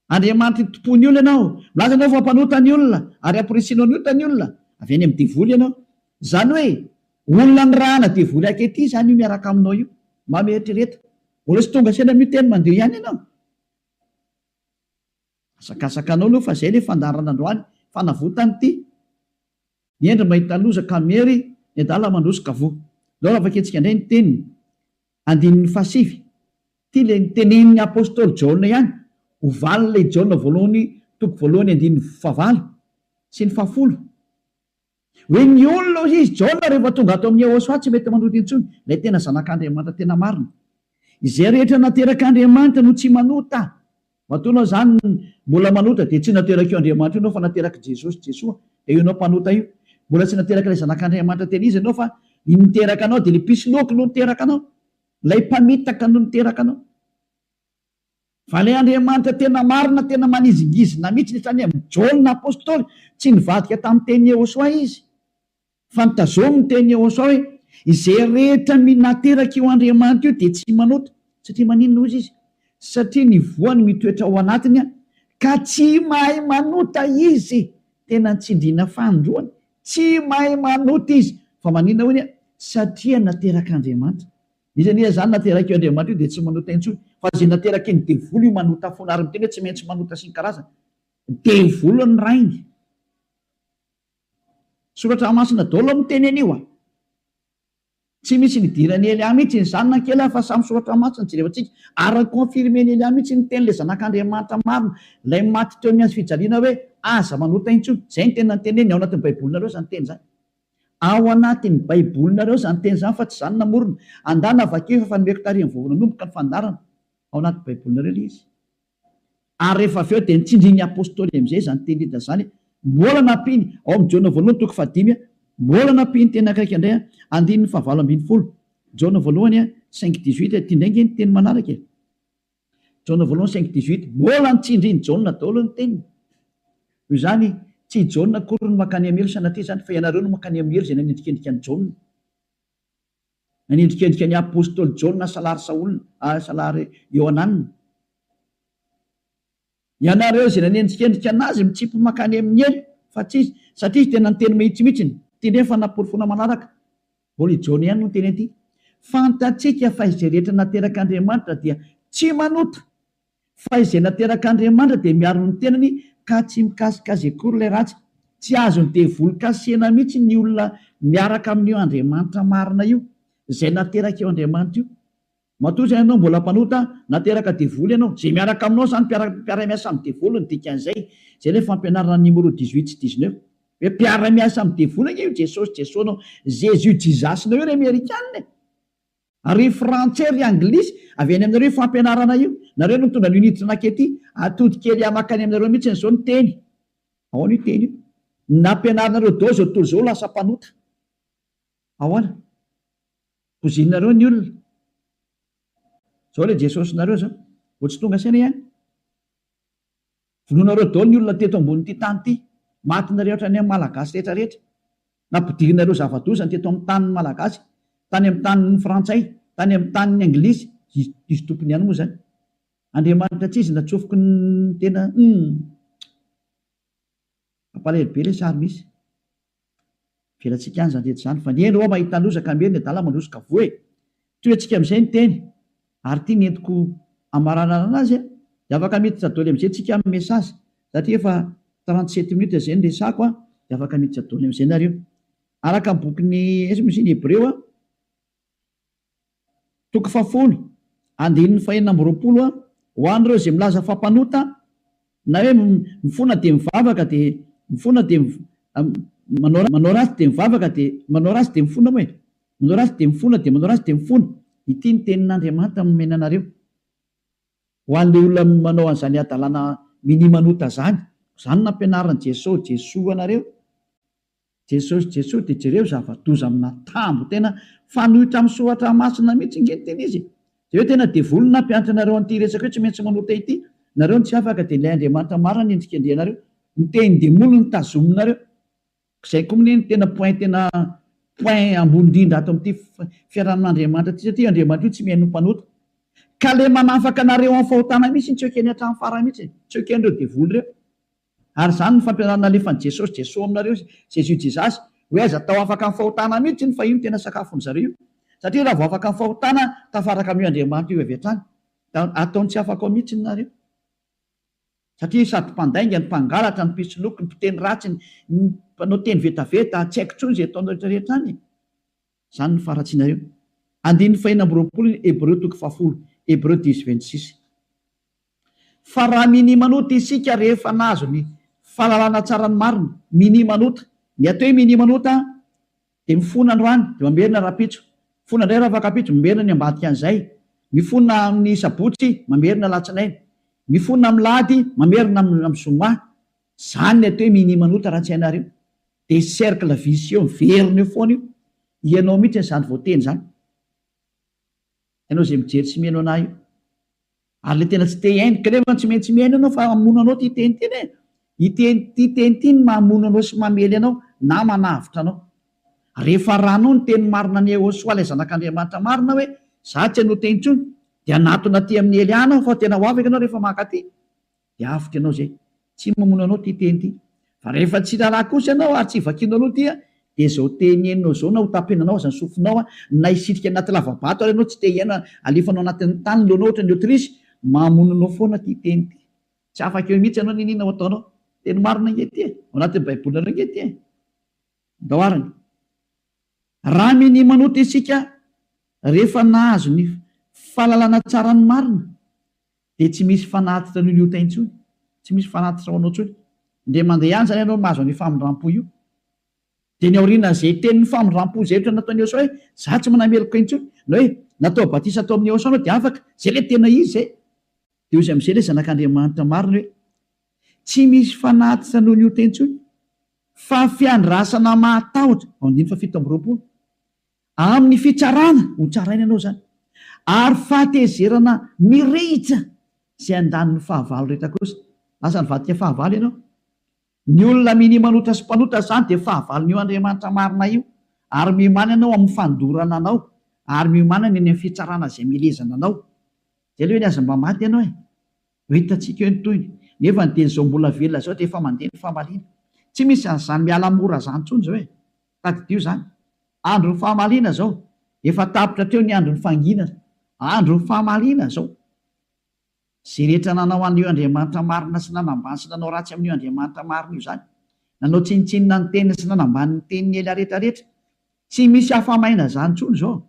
Andriamanitra tompony olona ianao. Milaza ianao fa mpanota ny olona ary ampirisinao ny ota ny olona. Avy any amin'ny devoly ianao. Zany hoe olona ny rahana devoly akety zany io miaraka aminao io. Mametrereta. Mbola sy tonga sena miteny mandeha ihany ianao. Asakasakanao aloha fa zay le fandarana androany fanavotany ity. Niendry mahita loza kamery ny adala mandrosika vo. Lao raha vaketsika indray ny teniny 9:7. Ty le nitenenin'ny apôstôly Jaona ihany. Ovaly le Jaona voalohany 9:9 sy ny 10. Hoe ny olona izy Jaona rehefa tonga ato amin'ny Jehosoa tsy mety manota intsony. Ilay tena zanak'Andriamanitra tena marina. Izay rehetra naterak'Andriamanitra no tsy manota. Matonao zany mbola manota dia tsy nateraka io Andriamanitra ianao fa nateraka Jesosy Jesoa. Dia io anao mpanota io. Mbola tsy nateraka ilay zanak'Andriamanitra tena izy ianao fa niteraka anao dia ilay pisoloky no niteraka anao. Ilay mpamitaka no niteraka anao. Fa ilay Andriamanitra tena marina tena manizingizina mihitsy netrany amin'ny Jaona apôstôly tsy nivadika tamin'ny teny Jehosoa izy. Fa nitazominy teny Jehosoa hoe izay rehetra nateraka io Andriamanitra io dia tsy manota satria maninona ozy izy. Satria ny voany mitoetra ao anatiny ka tsy mahay manota izy. Tena tsindriana fandroany. Tsy mahay manota izy. Fa maninona hoy satria nateraka Andriamanitra. Izy zany nateraka io Andriamanitra io dia tsy manota intsony. Fa zay nateraka ny devoly io manota foana ary miteny hoe tsy maintsy manota sy ny karazana. Devoly ny rainy. Soratra masina daholo miteny anio tsy misy nidirany Elia mihitsy ny zanona kely fa samy soratra masina jerevantsika ary confirmeny Elia mihitsy ny teny le zanak'Andriamanitra marina ilay maty teo amin'ny azy fijaliana hoe aza manota intsony. Zay ny tena teneny ao anatin'ny baibolinareo zany teny zany. Ao anatin'ny baibolinareo zany teny zany fa tsy zany namorona. Andana vakeo fa fanomeko tarihan'ny voavonanomboka ny fandarana. Ao anatin'ny baibolinareo le izy. Ary rehefa avy eo dia nitsindrin'ny apôstôly amin'izay zany teny hita zany. Mbola nampiny ao amin'ny Jaona voalohany 5:5 mbola nampiny teny akaiky indray 9:9 Jaona voalohany 5:18 ty ndray ny teny manaraka. Jaona voalohany 5:18 mbola nitsindriny Jaona daholo ny teniny. Io zany tsy Jaona akory no makany amelo sanatria zany fa ianareo no makany amelo zay nanendrikendrika ny Jaona. Nanendrikendrika ny apôstôly Jaona salary Saolina salary Ioananina. Ianareo zay nanendrikendrika anazy mitsipy makany amin'ny elo fa tsy satria tena ny teny mihitsimihitsiny teny fa naporofona manaraka. Mbola Jaona ihany no teny aty. Fantatsika fa izay rehetra nateraka Andriamanitra dia tsy manota. Fa izay nateraka Andriamanitra dia miaro ny tenany ka tsy mikasikazy akory ilay ratsy. Tsy azo ny devoly kasena mihitsy ny olona miaraka amin'io Andriamanitra marina io. Izay nateraka io Andriamanitra io. Matoa ianao mbola mpanota nateraka devoly ianao. Zay miaraka aminao zany mpiara-miasa amin'ny devoly ny dikan'izay. Zay ilay fampianarana numéro 18 sy 19. Hoe mpiara-miasa amin'ny devoly io Jesosy Jesosy Jésus Jesus-nao io ry Amerikanina. Ary frantsay ry anglisy avy any aminareo fampianarana io. Nareo no mitondra ny unité nakety atody kely amakany aminareo mihitsy n'izao ny teny. Ahoana io teny io? Nampianaranareo dao zao tontolo zao lasa mpanota. Ahoana? Pozinareo ny olona. Zao le Jesosy nareo zao. Vao tsy tonga saina ihany. Vonoanareo daholo ny olona teto ambony ity tany ity. Matinareo ohatran'ny amin'ny malagasy rehetra rehetra. nampidirina ireo zava-dosany teto amin'ny tanin'ny malagasy, tany amin'ny tanin'ny frantsay, tany amin'ny tanin'ny anglisy, izy tompony ihany moa zany. Andriamanitra tsy izy natsofoko ny tena ampalahelo be le sary misy. Velantsika any zany rehetra zany fa ny eny ao mahita lozaka meny adala mandrosika voe. Toy antsika amin'izay ny teny ary tia nentiko amarana anazy dia afaka miditra daholo amin'izay tsika amin'ny mesazy satria efa 37 minutes izay ny resako dia afaka miditra daholo amin'izay nareo. Araka ny bokin'ny misy ny Hebreo toko 10 andininy 420 ho an'ireo izay milaza fampanota na hoe mifona dia mivavaka dia mifona dia manao ratsy dia mivavaka dia manao ratsy dia mifona moa e, manao ratsy dia mifona dia manao ratsy dia mifona. Ity ny tenin'Andriamanitra nomena anareo ho an'ilay olona manao an'izany adalana minimanota zany. Izany nampianaran'i Jesoa anareo. Jesosy dia jereo zava-doza amina tambo tena fanohitra amin'ny soratra masina mihitsy nge teny izy. Dia hoe tena devolona nampianatra anareo an'ity resaka hoe tsy maintsy manota ity. Nareo ny tsy afaka dia ilay Andriamanitra marina ny endrika andrianareo. Ny teny demolona ny tazominareo. Izay koa ny tena point ambony indrindra ato amin'ity fiarahan'Andriamanitra ity satria Andriamanitra io tsy mihaino mpanota. Ka le manafaka anareo amin'ny fahotana mihitsy tsy ekeny hatramin'ny farany mihitsy, tsy eken'ireo devoly ireo. Ary izany ny fampianarana alefan'i Jesosy aminareo Jésus hoe aza tao afaka amin'ny fahotana mihitsy ny fa io no tena sakafon'ny zareo. Satria raha vao afaka amin'ny fahotana tafaraka amin'io Andriamanitra io avy hatrany, ataony tsy afaka ao mihitsy nareo. Satria sady mpandainga, ny mpangalatra, ny mpisoloky, ny mpiteny ratsy, ny mpanao teny vetaveta, tsy haiko intsony izay ataonao rehetrarehetra any. Izany ny faratsianareo. Andininy 420 Hebreo toko 10, Hebreo 10:26. Fa raha minimanota isika rehefa nahazo ny fahalalana tsara ny marina, minimanota. Ny atao hoe minimanota dia mifona androany dia mamerina rapitso, mifona indray raha fakapitso mamerina ny ambadika an'izay, mifona amin'ny sabotsy mamerina latsinainy, mifona amin'ny lahady mamerina amin'ny zoma. Izany ny atao hoe minimanota raha tsy hainareo. Dia cercle vicieux miverina eo foana io. Ianao mihitsy n'izany voateny izany. Ianao izay mijery tsy mihaino anahy io. Ary le tena tsy te hiaino, kanefa tsy maintsy mihaino ianao fa mamono anao ty teny teny e. Ty teny ty ny mamono anao sy mamely anao na manavitra anao. Rehefa ranao ny teny marina ny Jehosoa ilay zanak'Andriamanitra marina hoe za tsy hanao teny intsony dia anatona ty amin'ny Eliana fa tena ho afaka ianao rehefa maka ty dia avotra ianao zay. Tsy mamono anao ty teny ty. Fa rehefa tsy raharaha kosa ianao ary tsy vakianao aloha ty dia izao teny henonao zao na ho tapenanao aza ny sofinao na hisitrika anaty lavabato ary ianao tsy te hiaina alefanao anatin'ny tany leonao ohatra ny Aotrisy, mamono anao foana ty teny ty. Tsy afaka eo mihitsy ianao ninina ho ataonao. Teny marina nge ty ao anatin'ny baibolina nge ty daoarany. Raha minimanota isika rehefa nahazo ny fahalalana tsara ny marina dia tsy misy fanatitra noho ny ota intsony, tsy misy fanatitra ho anao intsony. Ndre mandeha ihany zany ianao mahazo ny famindrampo io. Dia ny aoriana izay tenin'ny famindrampo izay ohatra nataon'i Jehosoa hoe za tsy manameloko intsony, na hoe natao batisa atao amin'ny Jehosoa dia afaka, zay le tena izy zay. Dia ozy amin'izay le zanak'Andriamanitra marina hoe tsy misy fanatitra noho ny ota intsony fa fiandrasana mahatahotra, andiny fa 7:20, amin'ny fitsarana ho tsaraina ianao zany, ary fahatezerana mirehitra izay andaniny fahavalo rehetra kosa. Lasa nivadika fahavalo ianao. Ny olona minimanota sy mpanota zany dia fahavalon'io Andriamanitra marina io, ary miomana ianao amin'ny fandorana anao, ary miomana ny amin'ny fitsarana izay milezana anao. Zay le hoe niaza mba maty ianao e. Ho hitantsika eo ny toyny. Nefa ny teny izao mbola velona zao dia efa mandeha ny fahamaliana. Tsy misy an'izany miala mora zany intsony zao e. Tadidio zany. Andro ny fahamaliana zao. Efa tapitra teo ny andro ny fanginana. Andro ny fahamaliana zao. Zay rehetra nanao an'io Andriamanitra marina sy nanambany sy nanao ratsy amin'io Andriamanitra marina io zany. Nanao tsinitsinina ny teniny sy nanambany ny teniny ela rehetrarehetra. Tsy misy hafamaina zany intsony zao.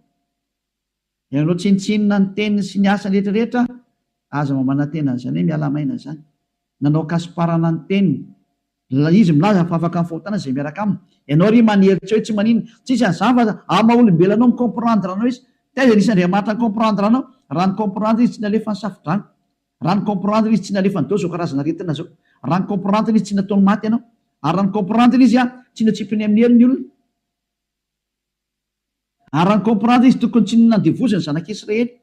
Nanao tsinitsinina ny teniny sy ny asany rehetrarehetra, aza mamana tena zany hoe miala maina zany. Nanao kasiparana ny teniny. Izy milaza fa afaka amin'ny fahotana izay miaraka aminy. Ianao ry maneritra hoe tsy manino, tsisy an'izany fa ama olombelonao mikomprendre anao izy. Taiza nisy Andriamanitra mikomprendre anao. Raha ny komprendre izy tsy nalefa ny safidrano. Raha ny komprendre izy tsy nalefa ny dao zao karazana retina zao. Raha ny komprendre izy tsy nataony maty ianao. Ary raha ny komprendre izy tsy natsipiny amin'ny helo ny olona. Ary raha ny komprendre izy tokony tsy nandevoziny zanak'Israely.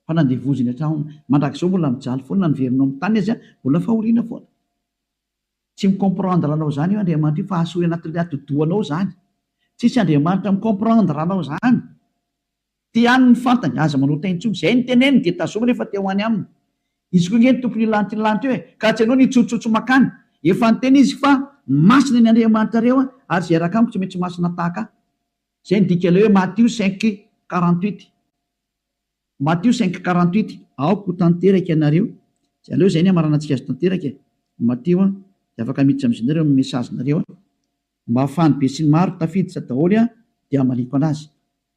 Fa nandevoziny hatrany mandrakizao mbola mijaly foana na niverinao amin'ny tany izy mbola fahoriana foana. tsy micomprendre anao zany io Andriamanitra io fa asory anatin'ilay atodoanao zany. Tsisy Andriamanitra micomprendre anao zany. Ty any ny fantany aza manota intsony zay niteneny dia tazoma rehefa teo any aminy. Izy koa ngeny tompony lanty eo ka tsy anao nitsotsotso makany. Efa niteny izy fa masina ny Andriamanitra reo ary zay raka amiko tsy maintsy masina tahaka. Zay ny dika ilay hoe Matthieu 5:48. Matthieu 5:48 aoko tanteraka ianareo. Aleo zay ny amaranantsika azy tanteraka. Matthieu dia afaka miditra amin'izy nareo amin'ny mesazinareo mba hafany be sy ny maro tafiditra daholo dia amaliko anazy.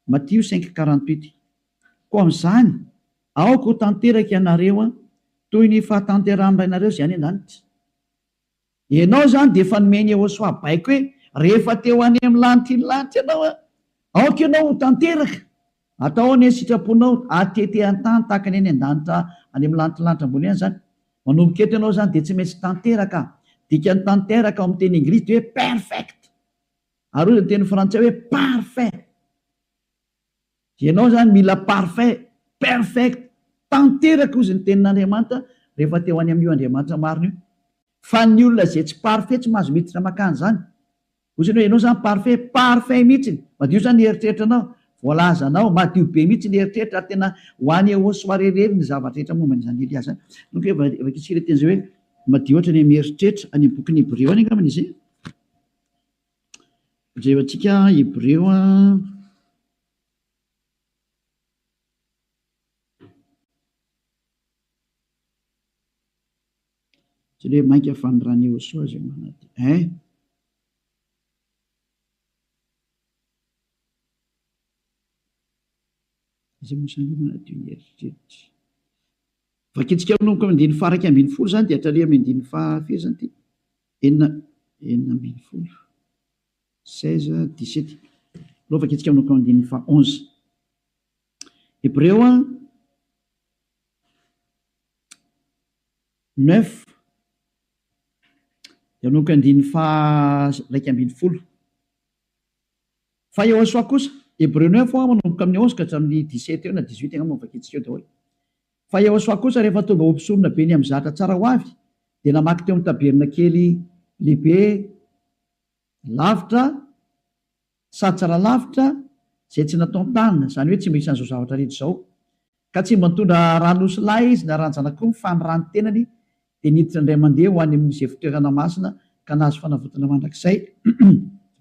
Matthieu 5:48. Koa amin'izany aoko tanteraka ianareo toy ny fahatanteran'ny rainareo zay any an-danitra. Ianao zany dia efa nomeny Yehosoa baiko hoe rehefa teo any amin'ny lanitra ianao aoka ianao tanteraka. Atao ny sitraponao atete an-tany tahaka ny any an-danitra any amin'ny lanitra ambony any zany. Manomboka eto ianao zany dia tsy maintsy tanteraka. Dikany tanteraka ao amin'ny teny Anglisy dia hoe perfect. Ary ny teny frantsay hoe parfait. Ianao zany mila parfait, perfect, tanteraka ozy ny tenin'Andriamanitra rehefa teo any amin'io Andriamanitra marina io. Fa ny olona zay tsy parfait tsy mahazo miditra makany zany. Ozy hoe ianao zany parfait mihitsy. Madio zany eritreritranao. Voalazanao madio be mihitsy ny eritreritra tena ho any Yehosoa rerery ny zavatra rehetra momba n'izany Elia zany. Donc vakitsika teny zay hoe madio ohatra ny mieritreritra any amin'ny bokin'ny Hébreo any angambany izy. Jevantsika Hébreo tsy le mainka fanirany Yehosoa zay manady. Zay mosan'ny manadio ny eritreritra. Vakitsika manomboka amin'ny andiny faraka ambin'ny folo zany dia hatrary amin'ny andiny fahafiry zany ty. Enina ambin'ny folo. 16-17. Aloha vakitsika manomboka amin'ny andiny faha 11. Hébreo 9 dia manomboka andiny faha raika ambin'ny folo. Fa Yehosoa kosa Hébreu 9 manomboka amin'ny 11 ka hatramin'ny 17 eo na 18 angamba vakitsika eo daholo. Fa Yehosoa kosa rehefa tonga ho mpisorona be ny amin'ny zatra tsara ho avy dia namaky teo amin'ny tabernakely lehibe lavitra sady tsara lavitra zay tsy natao tanana, zany hoe tsy misy an'izao zavatra rehetra izao. Ka tsy mba nitondra ranosy lahy izy na ranjan'akoho fa ny rano tenany dia niditra indray mandeha ho any amin'izay fitoerana masina ka nahazo fanavotana mandrakizay.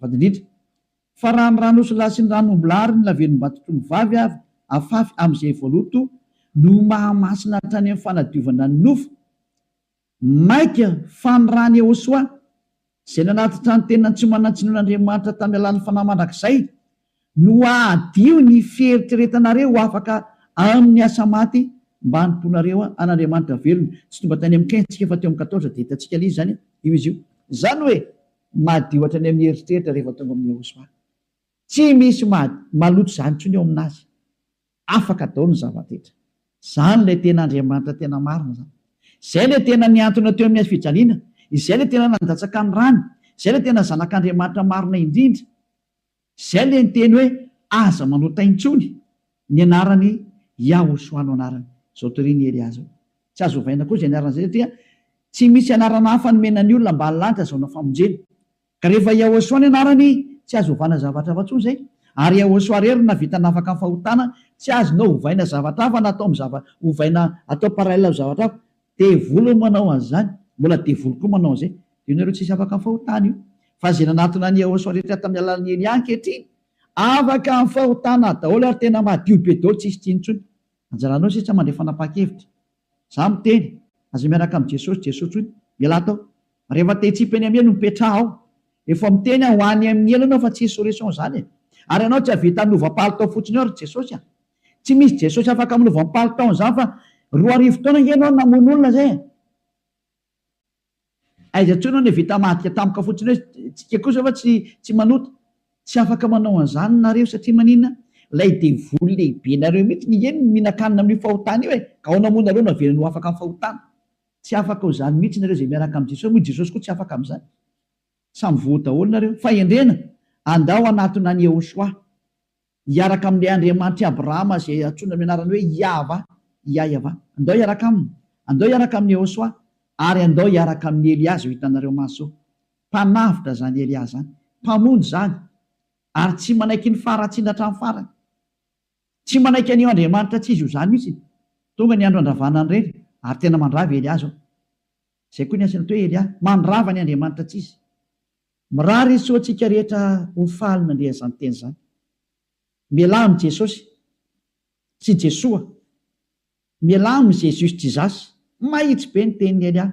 Vadindrindra fa raha ny ranosy lahy sy ny ranombolary ny lavenim-batotrony vavy avy afafy amin'izay voaloto no mahamasina hatrany amin'ny fanadiovana ny nofo maika fa ny rany Yehosoa zay nanatitra ny tena tsy manantsinon'Andriamanitra tamin'ny alalan'ny fanahy mandrakizay no adio ny fieritreretanareo ho afaka amin'ny asa maty mba hanimponareo an'Andriamanitra velona. Tsy tonga tany amin'ny 15 fa teo amin'ny 14 dia hitantsika ilay zany io izy io. Zany hoe madio hatrany amin'ny eritreritra rehefa tonga amin'ny Yehosoa. Tsy misy maloto zany intsony eo aminazy. Afaka daholo ny zava-detra. Zany ilay tena Andriamanitra tena marina zany. Izay ilay tena niantona teo amin'ny fijaliana. Izay ilay tena nandatsaka ny rano. Izay ilay tena zanak'Andriamanitra marina indrindra. Izay ilay niteny hoe aza manota intsony ny anarany Yehosoa no anarany. Zao toriany Elia zao. Tsy azo ovaina koa izay anarana izay satria tsy misy anarana hafa nomenany olona mba halanitra zao na famonjena. Ka rehefa Yehosoa ny anarany tsy azo ovana zavatra hafa intsony zay. Ary Yehosoa rery navita nafaka amin'ny fahotana tsy azonao ovaina zavatra hafa na atao ovaina atao paralèle zavatra hafa. Devoly manao an'izany, mbola devoly koa manao an'izay. Io nareo tsisy afaka amin'ny fahotana io. Fa izay nanatona ny Yehosoa rehetra tamin'ny alalan'ny Elia ankehitriny afaka amin'ny fahotana daholo ary tena madio be daholo tsisy tsinontsony. Anjaranao sisa mandray fanapa-kevitra. Za miteny aza miaraka amin'ny Jesosy Jesosy miala atao. Rehefa te hitsipany amin'ny elo mipetraha ao. Efa miteny ho any amin'ny elo anao fa tsy solution zany. Ary anao tsy havita hanova-palitao fotsiny ao Jesosy. Tsy misy Jesosy afaka hanova-palitao zany fa 2 taona ianao namono olona zay. Aiza intsony ny vita madika tampoka fotsiny hoe tsika kosa fa tsy manota. Tsy afaka manao an'izany nareo satria maninona? Ilay devoly lehibe nareo mihitsy ny eny mihinan-kanina amin'ny fahotana io ka ao namono nareo navelany ho afaka amin'ny fahotana. Tsy afaka ho zany mihitsy nareo izay miaraka amin'ny Jesosy. Moa Jesosy koa tsy afaka amin'izany. Samy voa daholo nareo. Fa endrena andao anatona ny Yehosoa hiaraka amin'ilay Andriamanitra Abrahama izay antsoina amin'ny anarany hoe Yahva. Andao hiaraka aminy. Andao hiaraka amin'ny Yehosoa ary andao hiaraka amin'ny Eliazy ho hitanareo maso mpanavitra zany Eliazy zany, mpamonjy zany, ary tsy manaiky ny faratsiana hatramin'ny farany, tsy manaiky an'io Andriamanitra tsy izy io zany mihitsy. Tonga ny andro andravana ny reny ary tena mandravy Eliazy ao. Zay koa ny asany atao hoe Eliazy, mandrava ny Andriamanitra tsy izy. Mirary izy so tsika rehetra ho faly nandeha izany teny zany. Miala amin'ny Jesosy sy Jesoa, miala amin'ny Jésus tsy zasy, mahitsy be ny tenin'ny Eliazy.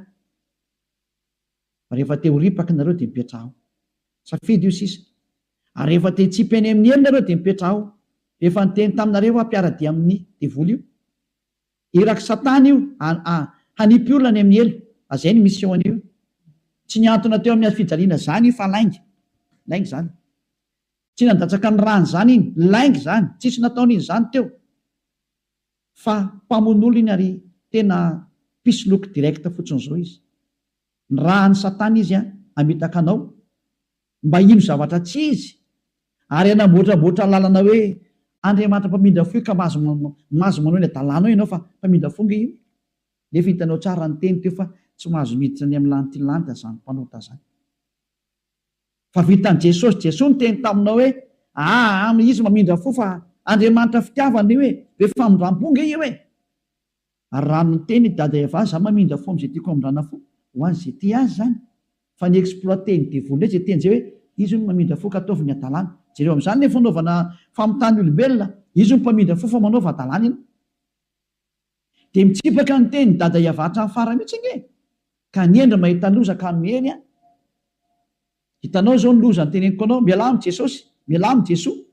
Rehefa te ho ripaka nareo dia mipetraha ao, safidy io sisa. Ary rehefa te hitsipy eny amin'ny elo nareo dia mipetraha ao. Efa niteny taminareo ampiara-dia amin'ny devoly io. Iraky Satana io hanipy olona any amin'ny elo, azay ny mission io. Tsy niantona teo amin'ny fijaliana zany io fa lainga zany. Tsy nandatsaka ny rany zany iny, lainga zany, tsisy nataon'iny zany teo. Fa mpamono iny ary tena pisoloky direkta fotsiny zao izy. Ny rahan'ny Satana izy amitaka anao mba ino zavatra tsy izy, ary anamboatraboatra lalana hoe Andriamanitra mpamindra fo ka mazo manao ny adalànao ianao fa mpamindra fonga io. Nefa hitanao tsara ny teny teo fa tsy mahazo miditra ny amin'ny lanitra lanitra zany mpanota zany. Fa vitan'i Jesosy ny teny taminao hoe izy mamindra fo fa Andriamanitra fitiavana io be famindram-ponga io Ary raha ny teny dada Eva za mamindra fo amin'izay tiako amindrana fo ho an'izay ty azy zany. Fa ny exploité ny devoly zay teny zay hoe izy no mamindra fo ka ataovy ny adalàna. Jereo amin'izany ny fanaovana famitany olombelona, izy no mpamindra fo fa manaova adalàna ina. Dia mitsipaka ny teny dada Eva hatramin'ny farany mihitsy nge. Ka niendra mahita loza ka miheny hitanao zao ny loza ny teneniko anao, miala amin'ny Jesosy, miala amin'ny Jesoa.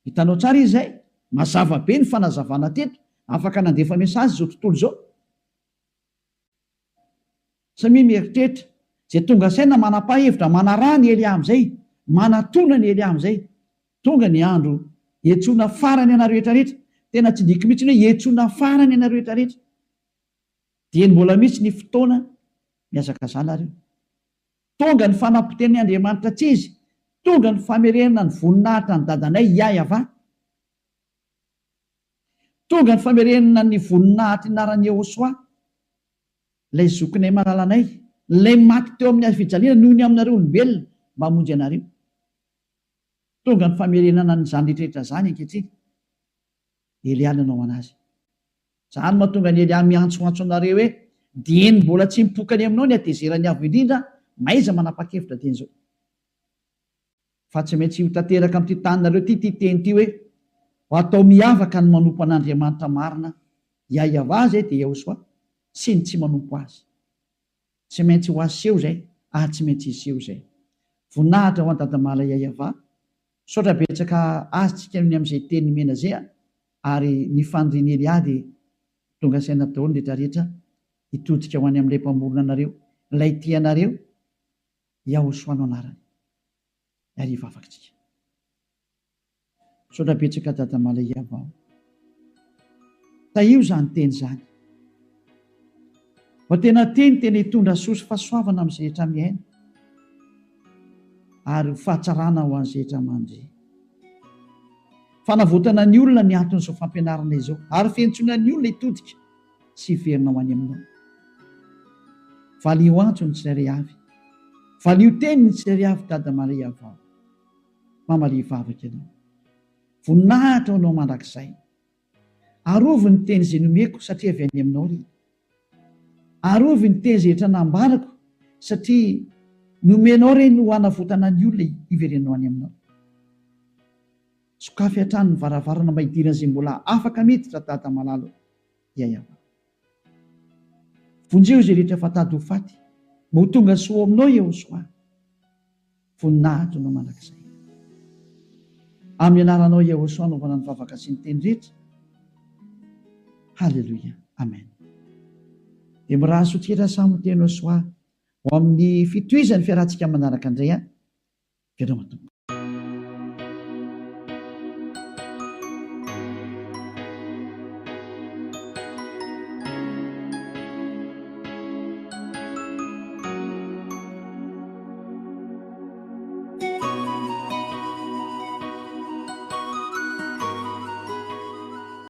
Hitanao tsara izy zay, mazava be ny fanazavana teto, afaka nandefa mesazy zao tontolo zao. Samy mieritreritra zay tonga saina manapa-hevitra manarà ny Elia amin'izay, manatona ny Elia amin'izay. Tonga ny andro hiantsoana farany anareo rehetrarehetra. Tena tsy diky mihitsy hoe hiantsoana farany anareo rehetrarehetra. Dia mbola mihitsy ny fotoana miazaka zanareo. Tonga ny fanapoteny Andriamanitra tsy izy, tonga ny famerenana ny voninahitra ny dadanay Yahva. Tonga ny famerenana ny voninahitra inaran'ny Yehosoa, ilay zokinay malalanay, ilay maty teo amin'ny fijaliana noho ny aminareo olombelona mba hamonjy anareo. Tonga ny famerenana ny zany rehetrarehetra zany ankehitriny. Elia nanao anazy. Zany mahatonga ny Elia miantsoantso anareo hoe dieny mbola tsy mipokany aminao ny atezerany avo indrindra, maiza manapa-kevitra teny zao. Fa tsy maintsy ho tanteraka amin'ity taninareo ty teny ty hoe ho atao miavaka ny manompo an'Andriamanitra marina, Yahva zay dia Yehosoa, sy ny tsy manompo azy. Tsy maintsy ho aseho zay, tsy maintsy iseho zay. Voninahitra ho an-dadamala Yahva, saotra betsaka azitsika ny amin'izay teny mena zay, ary ny fandriany Elia dia tonga saina daholo ny rehetrarehetra hitodika ho any amin'ilay mpamorona anareo, ilay tianareo, Yehosoa no anarany. Hariva afatsika. Saotra betsaka dadamala Yahva. Taio zany teny zany. Fa tena tena hitondra soa sy fahasoavana amin'izay rehetra miaina, ary fahatsarana ho an'izay rehetra mandry. Fanavotana ny olona ny anton'izao fampianarana izao, ary fiantsoana ny olona hitodika sy hiverina ho any aminao. Valio antso ny tsirairay avy, valio teny ny tsirairay avy dadamala Yahva. Mamalia vavaka ianao, voninahitra anao mandrakizay, arovy ny teny izay nomeko satria avy any aminao ry. Arovy ny teny izay rehetra nambarako satria nomenao reny ho hanavotana ny olona hiverenao any aminao. Sokafy hatrany ny varavarana mba hidirana izay mbola afaka miditra dada malalo Yahva. Vonjeo izay rehetra fatady ho faty, mba ho tonga soa aminao Yehosoa. Voninahitra anao mandrakizay. Amin'ny anaranao Yehosoa anaovana ny vavaka sy ny teny rehetra. Halleluia. Amen. Dia miraha sotrira samy teny Yehosoa ho amin'ny fitohizan'ny fiarantsika manaraka indray. Fiarahana.